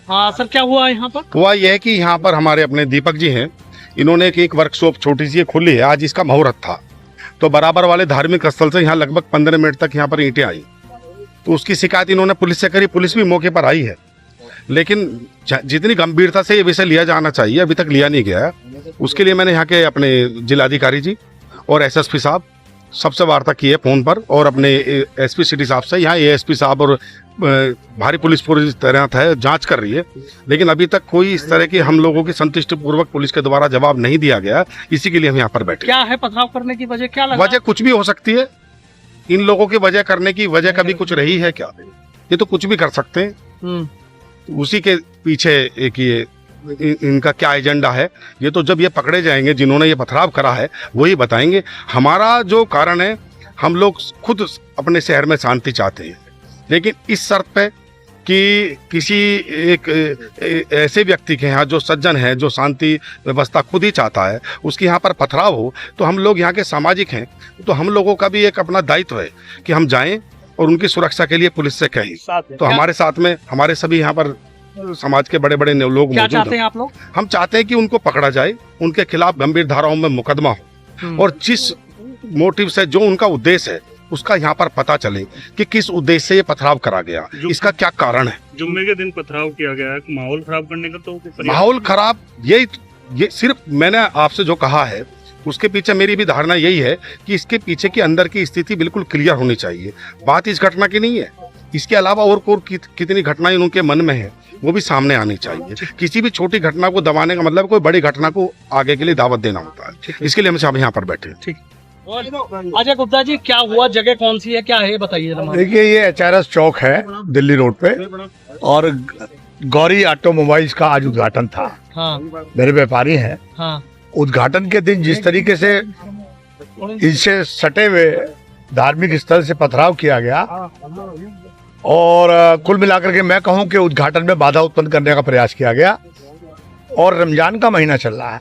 हाँ सर, क्या हुआ यहाँ पर? हुआ यह है कि यहाँ पर हमारे अपने दीपक जी हैं, इन्होंने एक वर्कशॉप छोटी सी खुली है, आज इसका मुहूर्त था। तो बराबर वाले धार्मिक स्थल से यहाँ लगभग 15 मिनट तक यहाँ पर ईंटें आई, तो उसकी शिकायत इन्होंने पुलिस से करी। पुलिस भी मौके पर आई है, लेकिन जितनी गंभीरता से ये विषय लिया जाना चाहिए अभी तक लिया नहीं गया है। उसके लिए मैंने यहाँ के अपने जिलाधिकारी जी और एसएसपी साहब सबसे वार्ता की है फ़ोन पर, और अपने एसपी सिटी साहब से। यहाँ एएसपी साहब और भारी पुलिस फोर्स तैनात है, जांच कर रही है, लेकिन अभी तक कोई इस तरह की हम लोगों की संतुष्टि पूर्वक पुलिस के द्वारा जवाब नहीं दिया गया। इसी के लिए हम यहाँ पर बैठे। क्या है पथराव करने की वजह, क्या लगा? वजह कुछ भी हो सकती है, इन लोगों की वजह करने की वजह कभी कुछ रही है क्या? ये तो कुछ भी कर सकते हैं। उसी के पीछे एक ये इनका क्या एजेंडा है, ये तो जब ये पकड़े जाएंगे जिन्होंने ये पथराव करा है वही बताएंगे। हमारा जो कारण है, हम लोग खुद अपने शहर में शांति चाहते हैं, लेकिन इस शर्त पे कि किसी एक ऐसे व्यक्ति के यहाँ जो सज्जन है, जो शांति व्यवस्था खुद ही चाहता है, उसके यहाँ पर पथराव हो, तो हम लोग यहाँ के सामाजिक हैं, तो हम लोगों का भी एक अपना दायित्व है कि हम जाएं और उनकी सुरक्षा के लिए पुलिस से कहें। तो हमारे साथ में हमारे सभी यहाँ पर समाज के बड़े बड़े लोग क्या मौजूद चाहते हैं। हैं आप लोग? हम चाहते हैं कि उनको पकड़ा जाए, उनके खिलाफ गंभीर धाराओं में मुकदमा हो, और जिस मोटिव से, जो उनका उद्देश्य है, उसका यहाँ पर पता चले कि किस उद्देश्य से ये पथराव करा गया, इसका क्या कारण है। जुम्मे के दिन पथराव किया गया है, माहौल खराब करने का तो माहौल खराब, ये सिर्फ मैंने आपसे जो कहा है उसके पीछे मेरी भी धारणा यही है कि इसके पीछे की अंदर की स्थिति बिल्कुल क्लियर होनी चाहिए। बात इस घटना की नहीं है, इसके अलावा और कितनी घटनाएं उनके मन में है वो भी सामने आनी चाहिए। किसी भी छोटी घटना को दबाने का मतलब कोई बड़ी घटना को आगे के लिए दावत देना होता है। इसके लिए हम सब यहाँ पर बैठे हैं। ठीक। अजय गुप्ता जी, क्या हुआ, जगह कौन सी है, क्या है, बताइए। देखिए, ये HRS चौक है दिल्ली रोड पे, और गौरी ऑटोमोबाइल्स का आज उद्घाटन था। हाँ। मेरे व्यापारी हैं। हाँ। उद्घाटन के दिन जिस तरीके से इनसे सटे हुए धार्मिक स्थल से पथराव किया गया, और कुल मिलाकर के मैं कहूं कि उद्घाटन में बाधा उत्पन्न करने का प्रयास किया गया। और रमजान का महीना चल रहा है,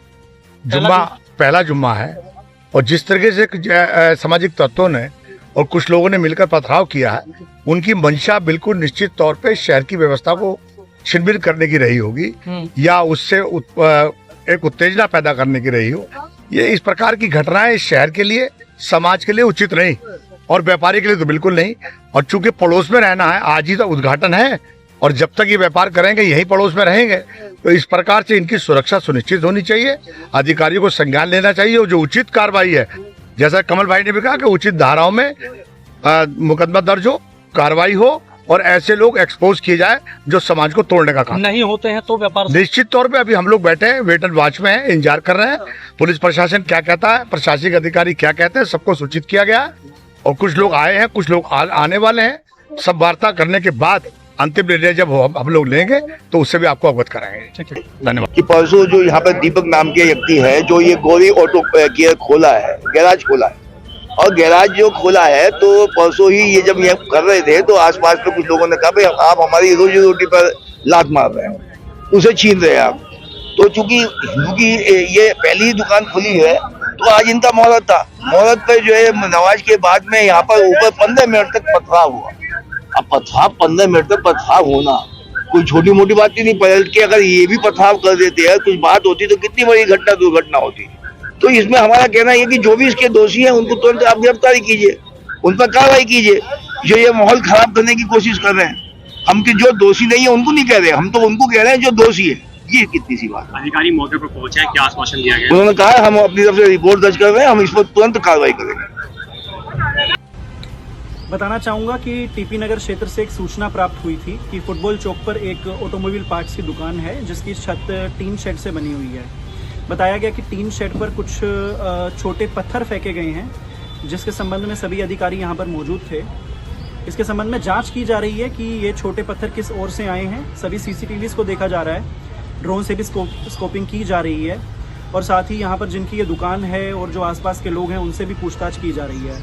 पहला जुम्मा है, और जिस तरीके से सामाजिक तत्वों ने और कुछ लोगों ने मिलकर पथराव किया है, उनकी मंशा बिल्कुल निश्चित तौर पे शहर की व्यवस्था को छिन-भिन करने की रही होगी, या उससे एक उत्तेजना पैदा करने की रही हो। ये इस प्रकार की घटनाएं शहर के लिए, समाज के लिए उचित नहीं, और व्यापारी के लिए तो बिल्कुल नहीं। और चूंकि पड़ोस में रहना है, आज ही तो उद्घाटन है, और जब तक ये व्यापार करेंगे यही पड़ोस में रहेंगे, तो इस प्रकार से इनकी सुरक्षा सुनिश्चित होनी चाहिए। अधिकारियों को संज्ञान लेना चाहिए, और जो उचित कार्रवाई है, जैसा कमल भाई ने भी कहा कि उचित धाराओं में मुकदमा दर्ज हो, कार्रवाई हो, और ऐसे लोग एक्सपोज किए जाए जो समाज को तोड़ने का काम नहीं होते हैं तो व्यापार निश्चित तौर पे। अभी हम लोग बैठे हैं, वेट एंड वॉच में हैं, इंतजार कर रहे हैं पुलिस प्रशासन क्या कहता है, प्रशासनिक अधिकारी क्या कहते हैं, सबको सूचित किया गया है। और कुछ लोग आए हैं, कुछ लोग आने वाले हैं। सब वार्ता करने के बाद अंतिम निर्णय जब हम लोग लेंगे तो उससे भी आपको अवगत कराएंगे। धन्यवाद। कि परसों जो यहाँ पर दीपक नाम के व्यक्ति है, जो ये गौरी ऑटो केयर खोला है, गैराज खोला है, और गैराज जो खोला है, तो परसों ही ये जब ये कर रहे थे तो आसपास में कुछ लोगों ने कहा भाई आप हमारी रोजी रोटी पर लात मार रहे हैं, उसे छीन रहे हैं आप। तो चूंकि ये पहली दुकान खुली है, तो आज इनका मुहूर्त था। मुहूर्त पे जो है नमाज के बाद में यहाँ पर ऊपर 15 मिनट तक पथराव हुआ। अब पथराव 15 मिनट तक पथराव होना कोई छोटी मोटी बात ही नहीं। पलट के अगर ये भी पथराव कर देते हैं, कुछ बात होती तो कितनी बड़ी दुर्घटना होती। तो इसमें हमारा कहना है कि जो भी इसके दोषी हैं उनको तुरंत आप गिरफ्तारी कीजिए, उन पर कार्रवाई कीजिए, जो ये माहौल खराब करने की कोशिश कर रहे हैं। हम कि जो दोषी नहीं है उनको नहीं कह रहे, हम तो उनको कह रहे हैं जो दोषी है। ये कितनी सी बात। अधिकारी मौके पर पहुंचे हैं, क्या आश्वासन दिया गया? उन्होंने कहा हम अपनी तरफ से रिपोर्ट दर्ज कर रहे हैं, हम इस पर तुरंत कार्रवाई करेंगे। बताना चाहूँगा कि टीपी नगर क्षेत्र से एक सूचना प्राप्त हुई थी कि फुटबॉल चौक पर एक ऑटोमोबाइल पार्ट्स की दुकान है, जिसकी छत टीन शेड से बनी हुई है। बताया गया कि टीन शेड पर कुछ छोटे पत्थर फेंके गए हैं, जिसके संबंध में सभी अधिकारी यहाँ पर मौजूद थे। इसके संबंध में जांच की जा रही है कि ये छोटे पत्थर किस ओर से आए हैं। सभी CCTVs को देखा जा रहा है, ड्रोन से भी स्कोपिंग की जा रही है, और साथ ही यहाँ पर जिनकी ये दुकान है और जो आसपास के लोग हैं उनसे भी पूछताछ की जा रही है।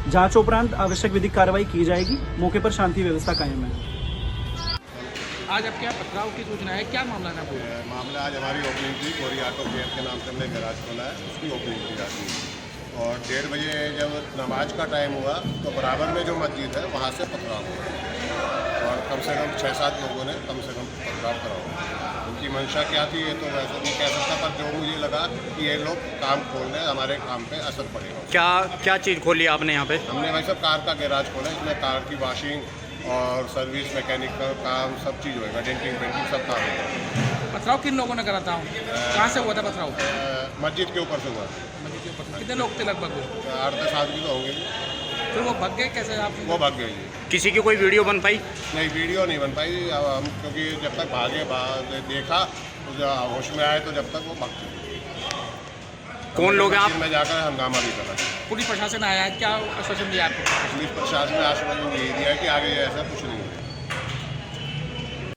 जांच उपरांत आवश्यक विधिक कार्रवाई की जाएगी। मौके पर शांति व्यवस्था कायम है। आज आपके यहाँ पथराव की सूचना है, क्या मामला ना? मामला आज हमारी ओपनिंग थी, गौरी ऑटो केयर के नाम से हमने गैराज खोला है, उसकी ओपनिंग की जाती है। और 1:30 बजे जब नमाज का टाइम हुआ तो बराबर में जो मस्जिद है वहाँ से पथराव हुआ, और कम से कम 6-7 लोगों ने कम से कम पथराव करा होगा। उनकी मंशा क्या थी ये तो वैसे नहीं कह सकता, पर जो मुझे लगा कि ये लोग काम खोल रहे हैं, हमारे काम पे असर पड़ेगा। क्या चीज़ खोली आपने यहाँ पे? हमने भाई साहब कार का गैराज खोला, इसमें कार की वॉशिंग और सर्विस मैकेनिक का काम सब चीज़ होएगा, डेंटिंग पेंटिंग सब काम होगा। पथराव किन लोगों ने करा था? कहाँ से हुआ था पथराव? मस्जिद के ऊपर से हुआ। मस्जिद के ऊपर से कितने लोग थे लगभग? 8-10 आदमी तो होंगे। फिर वो भाग गए कैसे आप? वो भाग गए जी। किसी की कोई वीडियो बन पाई? नहीं, वीडियो नहीं बन पाई अब हम, क्योंकि जब तक भागे देखा तो जब होश में आए तो जब तक वो भाग चुके। कौन लोग हैं आप? में जाकर हंगामा भी करा। पुलिस प्रशासन आया है, क्या आश्वासन दिया आपको? पुलिस प्रशासन ने आश्वासन यही दिया कि आगे ऐसा कुछ नहीं